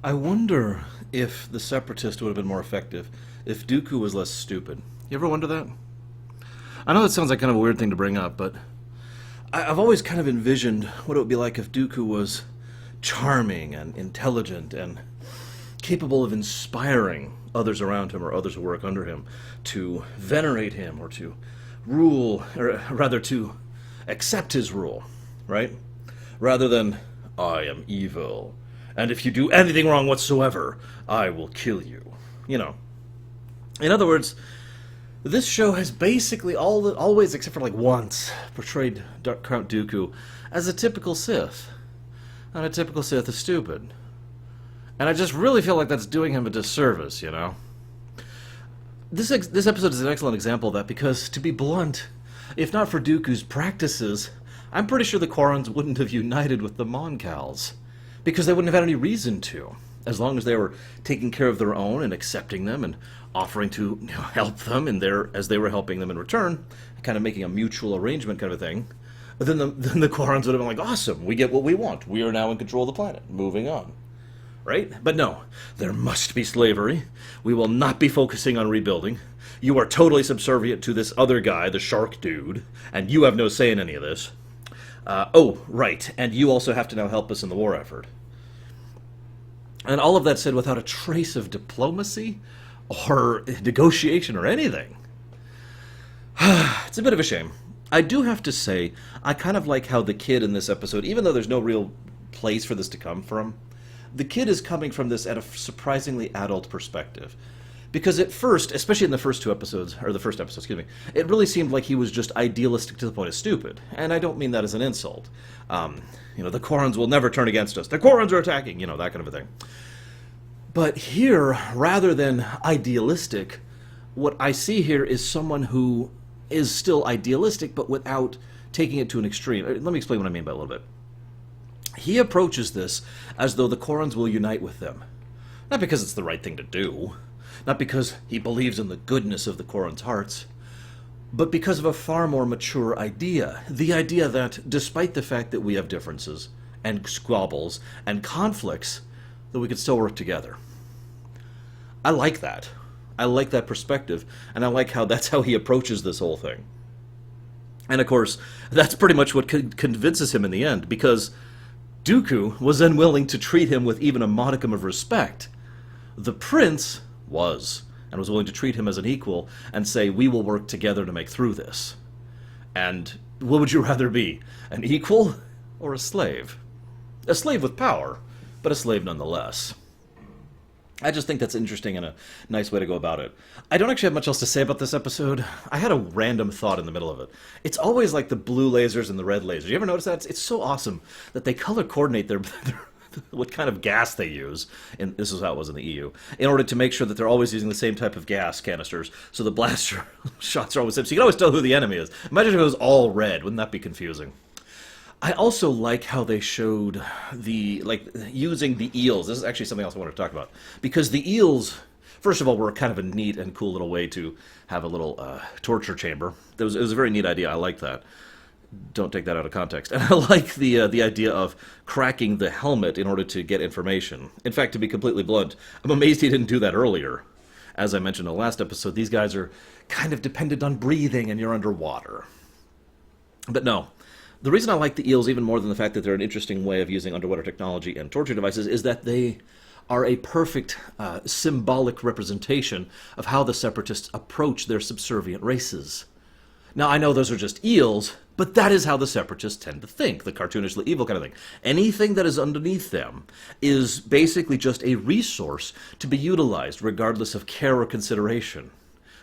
I wonder if the Separatist would have been more effective if Dooku was less stupid. You ever wonder that? I know that sounds like kind of a weird thing to bring up, but I've always kind of envisioned what it would be like if Dooku was charming and intelligent and capable of inspiring others around him or others who work under him to venerate him or to rule, or rather to accept his rule, right? Rather than, I am evil, and if you do anything wrong whatsoever, I will kill you. You know. In other words, this show has basically always, except for like once, portrayed Count Dooku as a typical Sith. And a typical Sith is stupid. And I just really feel like that's doing him a disservice, you know? This episode is an excellent example of that because, to be blunt, if not for Dooku's practices, I'm pretty sure the Quarrens wouldn't have united with the Mon Cals. Because they wouldn't have had any reason to. As long as they were taking care of their own and accepting them and offering to help them as they were helping them in return, kind of making a mutual arrangement kind of a thing, then the Quarrens would have been like, awesome, we get what we want. We are now in control of the planet. Moving on. Right? But no, there must be slavery. We will not be focusing on rebuilding. You are totally subservient to this other guy, the shark dude, and you have no say in any of this. Oh, right, and you also have to now help us in the war effort. And all of that said without a trace of diplomacy or negotiation or anything. It's a bit of a shame. I do have to say, I kind of like how the kid in this episode, even though there's no real place for this to come from, the kid is coming from this at a surprisingly adult perspective. Because at first, especially in the first two episodes, or the first episode, excuse me, it really seemed like he was just idealistic to the point of stupid. And I don't mean that as an insult. The Quarrens will never turn against us. The Quarrens are attacking, that kind of a thing. But here, rather than idealistic, what I see here is someone who is still idealistic, but without taking it to an extreme. Let me explain what I mean by a little bit. He approaches this as though the Quarrens will unite with them. Not because it's the right thing to do, not because he believes in the goodness of the Quarrens' hearts, but because of a far more mature idea. The idea that, despite the fact that we have differences, and squabbles, and conflicts, that we could still work together. I like that. I like that perspective, and I like how that's how he approaches this whole thing. And of course, that's pretty much what convinces him in the end, because Dooku was unwilling to treat him with even a modicum of respect. The prince was, and was willing to treat him as an equal and say, we will work together to make through this. And what would you rather be, an equal or a slave? A slave with power, but a slave nonetheless. I just think that's interesting and a nice way to go about it. I don't actually have much else to say about this episode. I had a random thought in the middle of it. It's always like the blue lasers and the red lasers. You ever notice that? It's so awesome that they color coordinate their what kind of gas they use, and this is how it was in the EU, in order to make sure that they're always using the same type of gas canisters, so the blaster shots are always the same. So you can always tell who the enemy is. Imagine if it was all red. Wouldn't that be confusing? I also like how they showed using the eels. This is actually something else I wanted to talk about. Because the eels, first of all, were kind of a neat and cool little way to have a little torture chamber. It was a very neat idea. I like that. Don't take that out of context. And I like the idea of cracking the helmet in order to get information. In fact, to be completely blunt, I'm amazed he didn't do that earlier. As I mentioned in the last episode, these guys are kind of dependent on breathing and you're underwater. But no. The reason I like the eels even more than the fact that they're an interesting way of using underwater technology and torture devices is that they are a perfect symbolic representation of how the Separatists approach their subservient races. Now, I know those are just eels, but that is how the Separatists tend to think, the cartoonishly evil kind of thing. Anything that is underneath them is basically just a resource to be utilized regardless of care or consideration.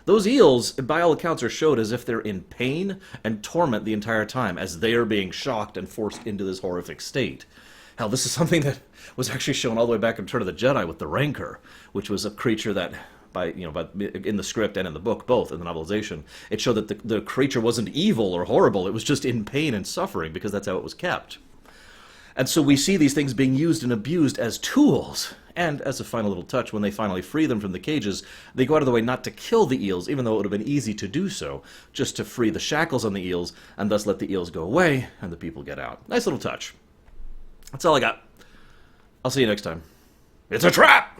Those eels, by all accounts, are showed as if they're in pain and torment the entire time, as they are being shocked and forced into this horrific state. Hell, this is something that was actually shown all the way back in Return of the Jedi with the Rancor, which was a creature that, in the script and in the book, both, in the novelization, it showed that the creature wasn't evil or horrible, it was just in pain and suffering, because that's how it was kept. And so we see these things being used and abused as tools. And as a final little touch, when they finally free them from the cages, they go out of the way not to kill the eels, even though it would have been easy to do so, just to free the shackles on the eels, and thus let the eels go away, and the people get out. Nice little touch. That's all I got. I'll see you next time. It's a trap!